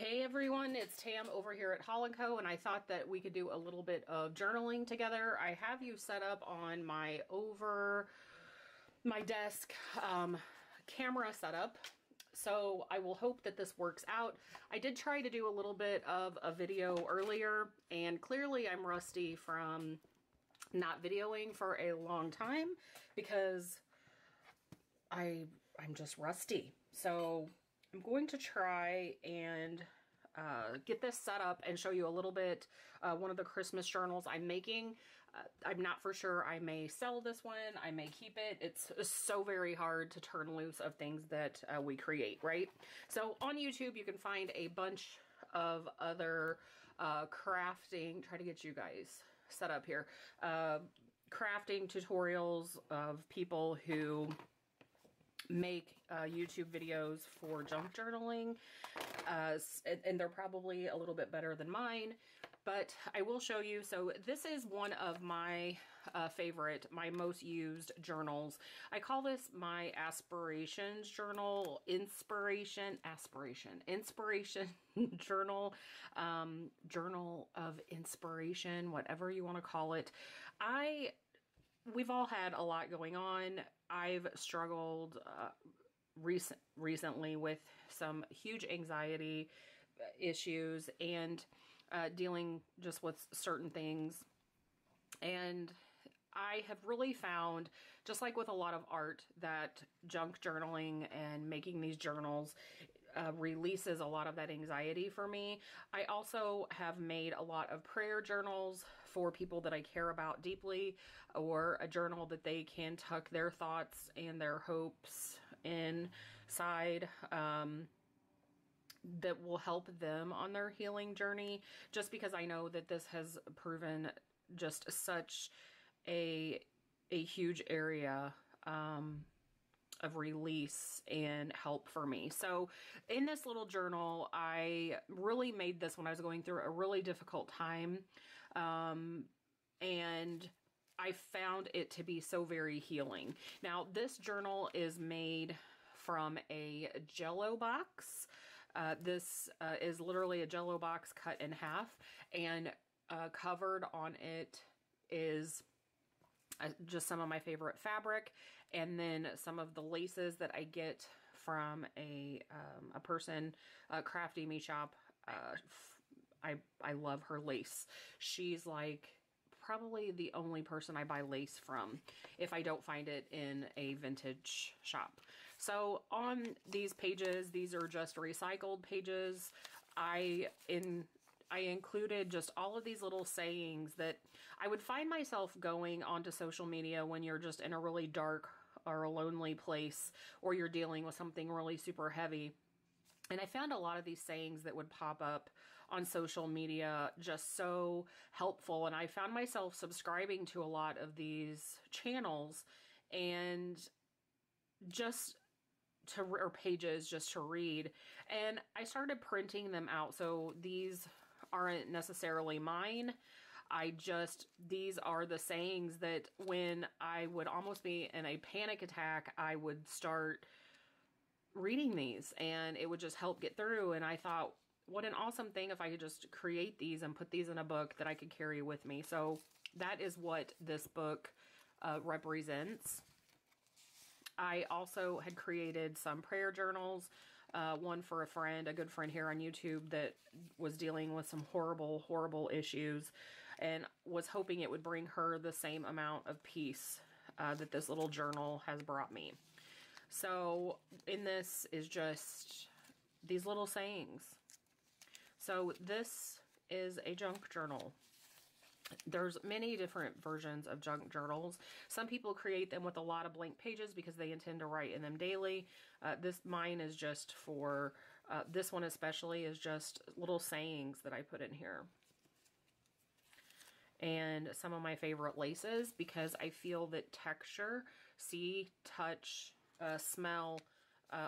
Hey everyone, it's Tam over here at HaulandCo, and I thought that we could do a little bit of journaling together. I have you set up on my desk camera setup, so I will hope that this works out. I did try to do a little bit of a video earlier, and clearly I'm rusty from not videoing for a long time because I'm just rusty. So I'm going to try and get this set up and show you a little bit one of the Christmas journals I'm making. I'm not for sure. I may sell this one. I may keep it. It's so very hard to turn loose of things that we create, right? So on YouTube, you can find a bunch of other crafting, try to get you guys set up here, crafting tutorials of people who make YouTube videos for junk journaling, and they're probably a little bit better than mine, but I will show you. So this is one of my my most used journals. I call this my aspirations journal, inspiration journal, journal of inspiration, whatever you want to call it. We've all had a lot going on. I've struggled recently with some huge anxiety issues and dealing just with certain things. And I have really found, just like with a lot of art, that junk journaling and making these journals releases a lot of that anxiety for me. I also have made a lot of prayer journals for people that I care about deeply, or a journal that they can tuck their thoughts and their hopes inside, that will help them on their healing journey, just because I know that this has proven just such a huge area of release and help for me. So in this little journal, I really made this when I was going through a really difficult time, and I found it to be so very healing. Now, this journal is made from a Jello box. This is literally a Jello box cut in half, and covered on it is just some of my favorite fabric, and then some of the laces that I get from a person, Crafty Me Shop. I love her lace. She's like probably the only person I buy lace from if I don't find it in a vintage shop. So on these pages, these are just recycled pages. I included just all of these little sayings that I would find myself going onto social media when you're just in a really dark or a lonely place, or you're dealing with something really super heavy. And I found a lot of these sayings that would pop up on social media just so helpful. And I found myself subscribing to a lot of these channels and or pages just to read. And I started printing them out. So these aren't necessarily mine. These are the sayings that when I would almost be in a panic attack, I would start reading these and it would just help get through. And I thought, what an awesome thing if I could just create these and put these in a book that I could carry with me. So that is what this book represents. I also had created some prayer journals, one for a good friend here on YouTube that was dealing with some horrible, horrible issues, and was hoping it would bring her the same amount of peace that this little journal has brought me. So in this is just these little sayings. So this is a junk journal. There's many different versions of junk journals. Some people create them with a lot of blank pages because they intend to write in them daily. Mine is just for, this one especially is just little sayings that I put in here. And some of my favorite laces, because I feel that texture, see, touch, smell,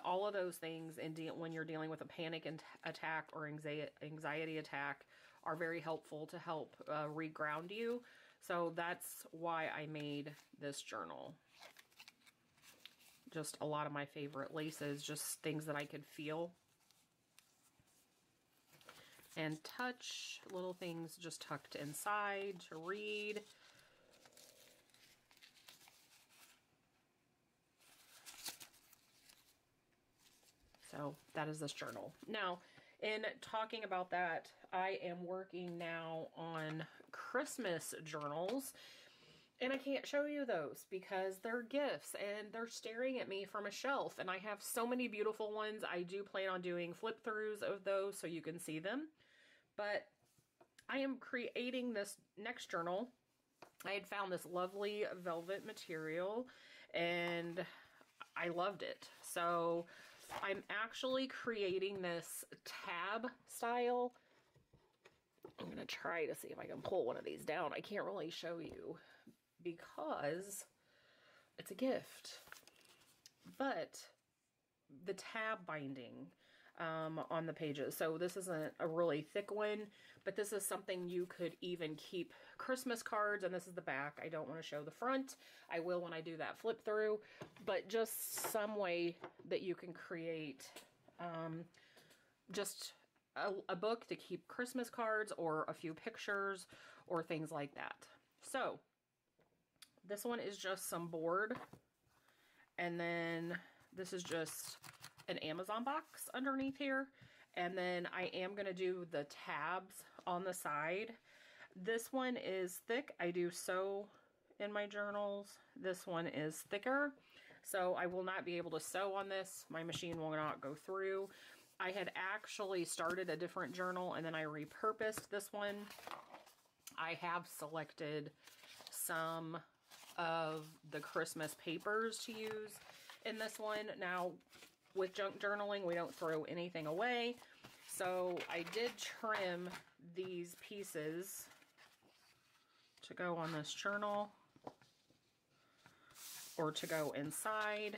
all of those things when you're dealing with a panic attack or anxiety attack are very helpful to help reground you. So that's why I made this journal. Just a lot of my favorite laces, just things that I could feel. and touch, little things just tucked inside to read. So that is this journal. Now, in talking about that, I am working now on Christmas journals. And I can't show you those because they're gifts and they're staring at me from a shelf. And I have so many beautiful ones. I do plan on doing flip throughs of those so you can see them. But I am creating this next journal. I had found this lovely velvet material and I loved it. So I'm actually creating this tab style. I'm going to try to see if I can pull one of these down. I can't really show you because it's a gift. But the tab binding on the pages. So this isn't a really thick one, but this is something you could even keep Christmas cards, and this is the back. I don't want to show the front. I will when I do that flip through, but just some way that you can create just a book to keep Christmas cards or a few pictures or things like that. So this one is just some board, and then this is just an Amazon box underneath here, and then I am going to do the tabs on the side. This one is thick. I do sew in my journals. This one is thicker, so I will not be able to sew on this. My machine will not go through. I had actually started a different journal and then I repurposed this one. I have selected some of the Christmas papers to use in this one. Now, with junk journaling, we don't throw anything away. So I did trim these pieces to go on this journal or to go inside.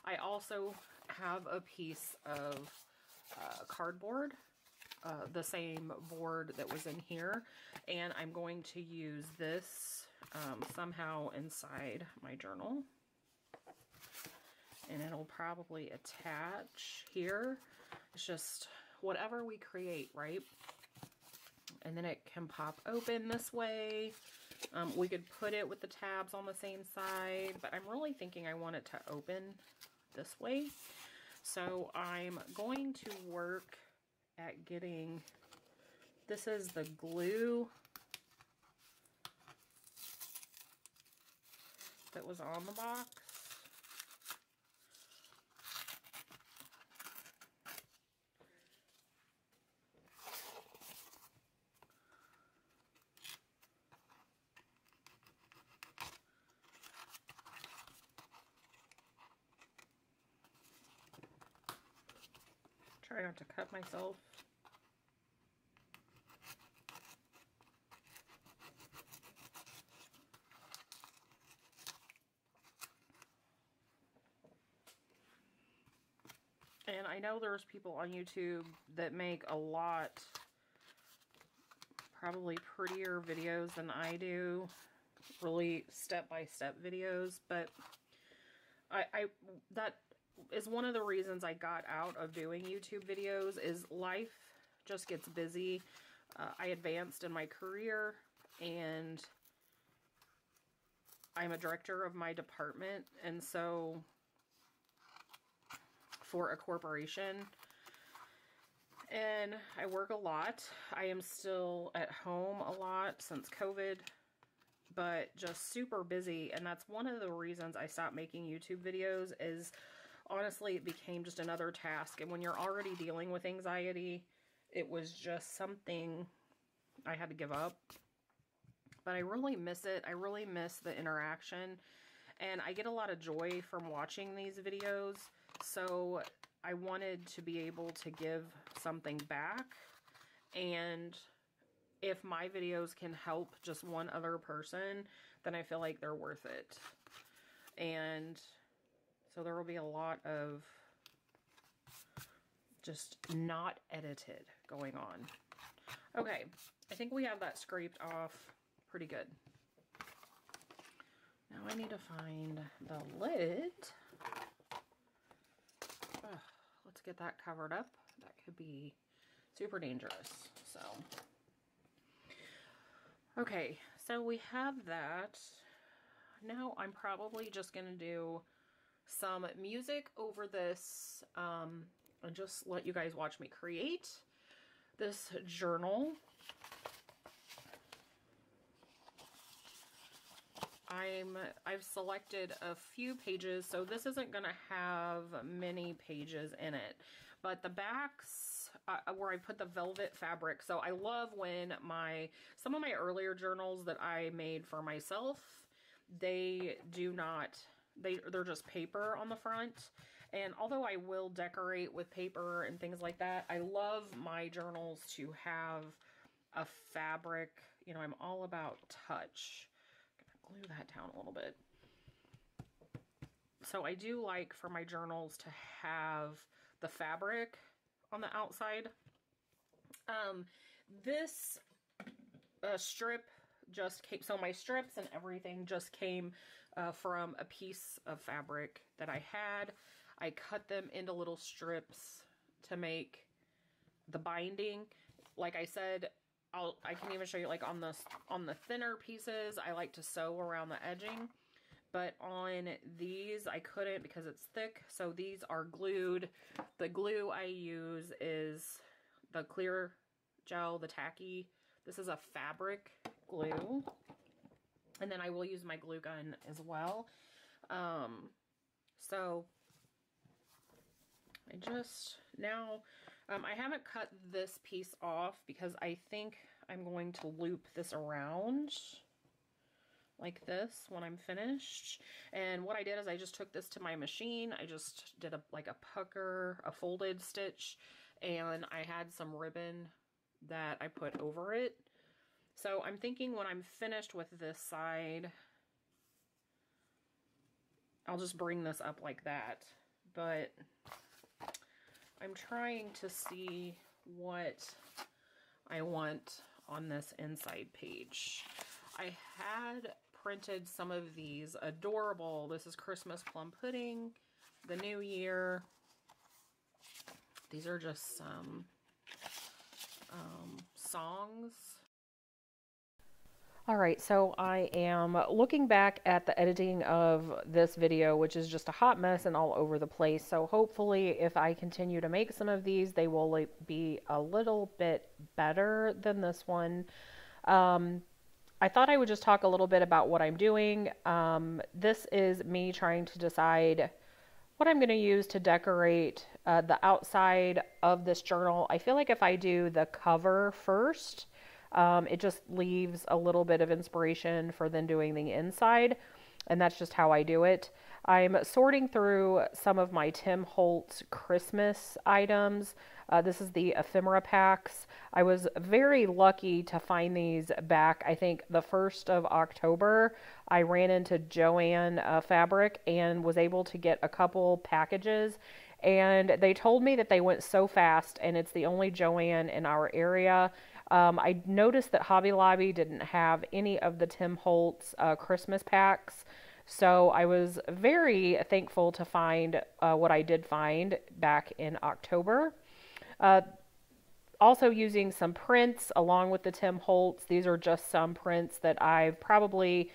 I also have a piece of cardboard, the same board that was in here, and I'm going to use this somehow inside my journal. And it'll probably attach here. It's just whatever we create, right? And then it can pop open this way. We could put it with the tabs on the same side, but I'm really thinking I want it to open this way. So I'm going to work at getting, this is the glue that was on the box. Try not to cut myself. And I know there's people on YouTube that make a lot, probably prettier videos than I do, really step-by-step videos, but that is one of the reasons I got out of doing YouTube videos. Is life just gets busy. I advanced in my career and I'm a director of my department, and so for a corporation, and I work a lot. I am still at home a lot since COVID, but just super busy, and that's one of the reasons I stopped making YouTube videos. Is honestly, it became just another task. And when you're already dealing with anxiety, it was just something I had to give up. But I really miss it. I really miss the interaction. And I get a lot of joy from watching these videos. So I wanted to be able to give something back. And if my videos can help just one other person, then I feel like they're worth it. And so there will be a lot of just not edited going on. Okay, I think we have that scraped off pretty good. Now I need to find the lid. Let's to get that covered up. That could be super dangerous. So, okay, so we have that. Now I'm probably just going to do some music over this and just let you guys watch me create this journal. I've selected a few pages, so this isn't going to have many pages in it, but the backs where I put the velvet fabric. So I love when some of my earlier journals that I made for myself, they're just paper on the front. And although I will decorate with paper and things like that, I love my journals to have a fabric. You know, I'm all about touch. I'm gonna glue that down a little bit. So I do like for my journals to have the fabric on the outside. This strip just came, so my strips and everything just came from a piece of fabric that I had. I cut them into little strips to make the binding. Like I said, I can even show you, like on the thinner pieces, I like to sew around the edging. But on these, I couldn't because it's thick. So these are glued. The glue I use is the clear gel, the tacky. This is a fabric glue. And then I will use my glue gun as well. So I haven't cut this piece off because I think I'm going to loop this around like this when I'm finished. And what I did is I just took this to my machine. I just did a pucker, a folded stitch, and I had some ribbon that I put over it. So I'm thinking when I'm finished with this side, I'll just bring this up like that. But I'm trying to see what I want on this inside page. I had printed some of these adorable, this is Christmas plum pudding, the new year. These are just some songs. Alright, so I am looking back at the editing of this video, which is just a hot mess and all over the place. So hopefully if I continue to make some of these, they will be a little bit better than this one. I thought I would just talk a little bit about what I'm doing. This is me trying to decide what I'm going to use to decorate the outside of this journal. I feel like if I do the cover first, it just leaves a little bit of inspiration for then doing the inside, and that's just how I do it. I'm sorting through some of my Tim Holtz Christmas items. This is the ephemera packs. I was very lucky to find these back, I think, the 1st of October. I ran into Joann Fabric and was able to get a couple packages. And they told me that they went so fast, and it's the only Joann in our area. I noticed that Hobby Lobby didn't have any of the Tim Holtz Christmas packs, so I was very thankful to find what I did find back in October. Also using some prints along with the Tim Holtz. These are just some prints that I've probably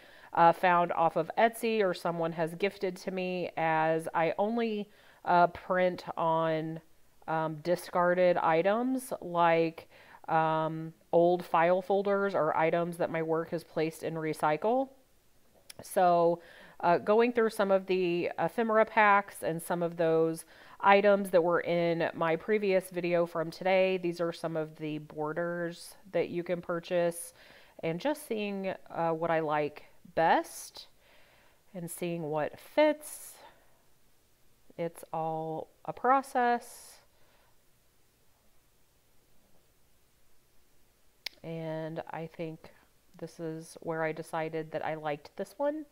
found off of Etsy or someone has gifted to me, as I only print on discarded items like old file folders or items that my work has placed in recycle. So going through some of the ephemera packs and some of those items that were in my previous video from today. These are some of the borders that you can purchase, and just seeing what I like best and seeing what fits. It's all a process. And I think this is where I decided that I liked this one,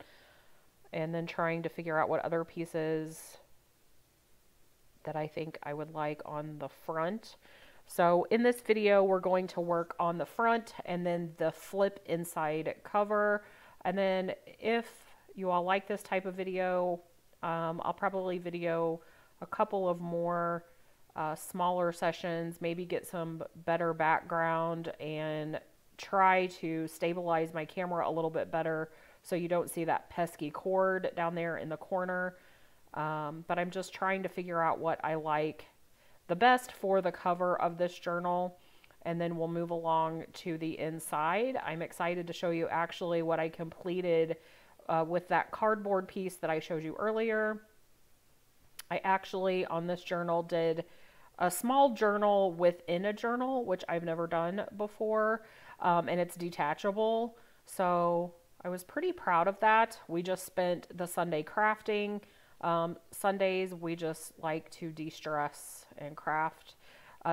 and then trying to figure out what other pieces that I think I would like on the front. So in this video, we're going to work on the front and then the flip inside cover. And then if you all like this type of video, I'll probably video a couple of more smaller sessions, maybe get some better background and try to stabilize my camera a little bit better so you don't see that pesky cord down there in the corner. But I'm just trying to figure out what I like the best for the cover of this journal, and then we'll move along to the inside. I'm excited to show you actually what I completed with that cardboard piece that I showed you earlier. I actually, on this journal, did a small journal within a journal, which I've never done before, and it's detachable. So I was pretty proud of that. We just spent the Sunday crafting. Sundays, we just like to de-stress and craft.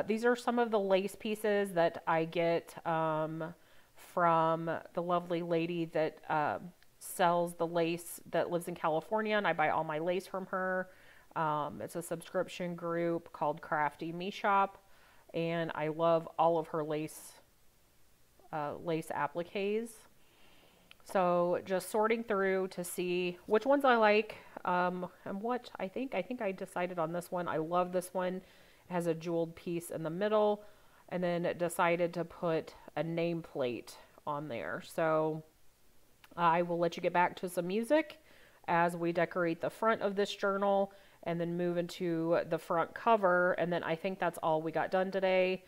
These are some of the lace pieces that I get from the lovely lady that sells the lace, that lives in California, and I buy all my lace from her. It's a subscription group called Crafty Me Shop, and I love all of her lace appliques. So just sorting through to see which ones I like, and what I think I decided on this one. I love this one. It has a jeweled piece in the middle, and then decided to put a nameplate on there. So I will let you get back to some music as we decorate the front of this journal and then move into the front cover. And then I think that's all we got done today.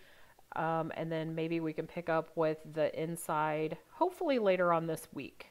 And then maybe we can pick up with the inside, hopefully later on this week.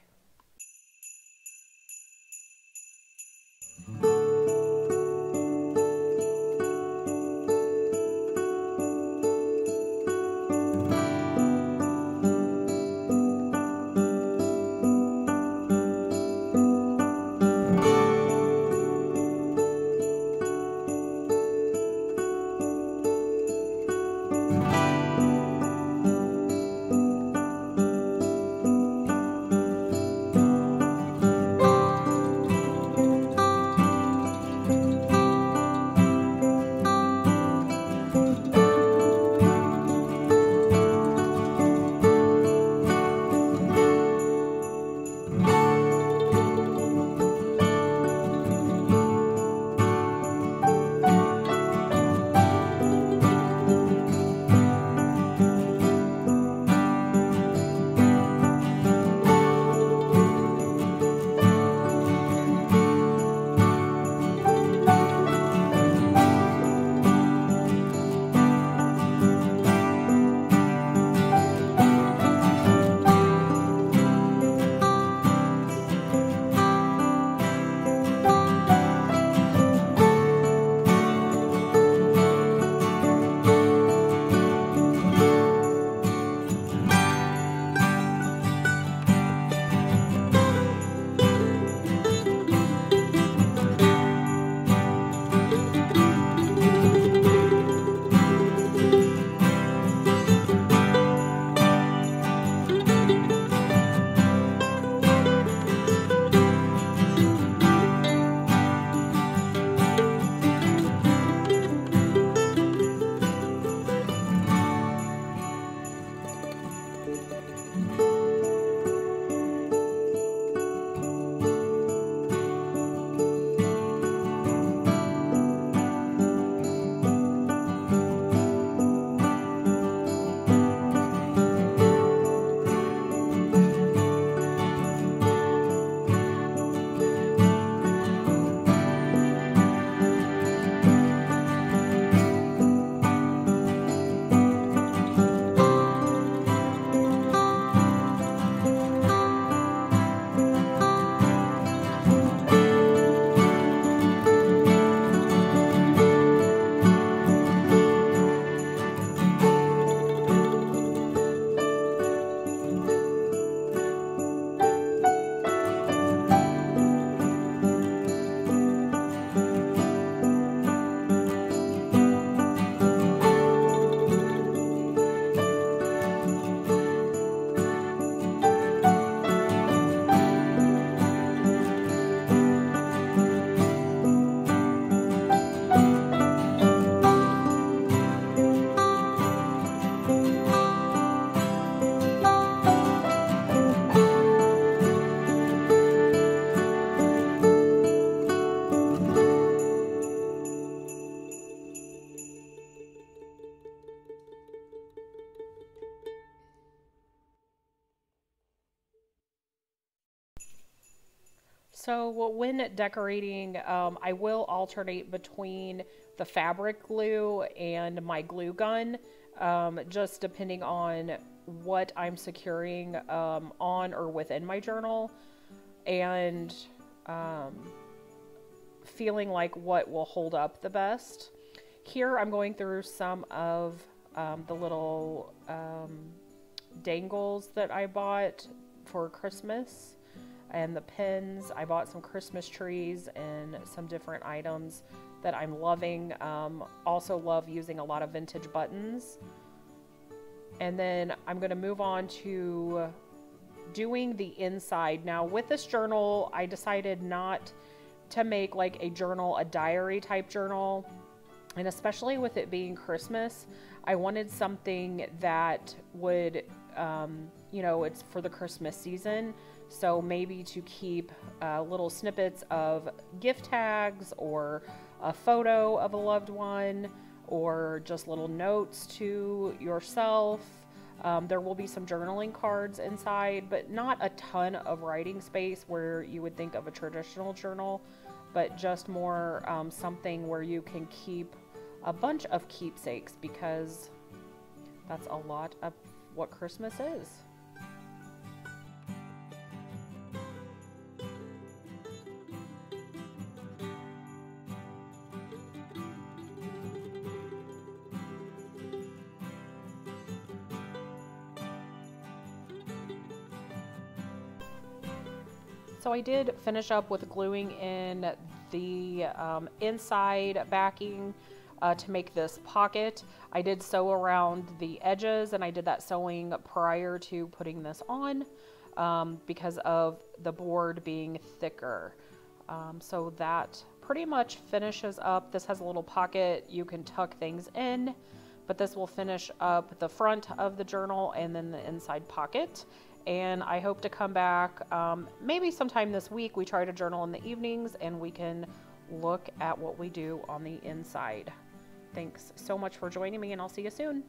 So when decorating, I will alternate between the fabric glue and my glue gun, just depending on what I'm securing on or within my journal, and um, feeling like what will hold up the best. Here I'm going through some of the little dangles that I bought for Christmas, and the pins. I bought some Christmas trees and some different items that I'm loving. Also love using a lot of vintage buttons. And then I'm going to move on to doing the inside. Now with this journal, I decided not to make like a journal, a diary type journal. And especially with it being Christmas, I wanted something that would, it's for the Christmas season. So maybe to keep little snippets of gift tags or a photo of a loved one or just little notes to yourself. There will be some journaling cards inside, but not a ton of writing space where you would think of a traditional journal, but just more something where you can keep a bunch of keepsakes, because that's a lot of what Christmas is. So I did finish up with gluing in the inside backing to make this pocket. I did sew around the edges, and I did that sewing prior to putting this on because of the board being thicker. So that pretty much finishes up. This has a little pocket. You can tuck things in, but this will finish up the front of the journal and then the inside pocket. And I hope to come back maybe sometime this week. We try to journal in the evenings, and we can look at what we do on the inside. Thanks so much for joining me, and I'll see you soon.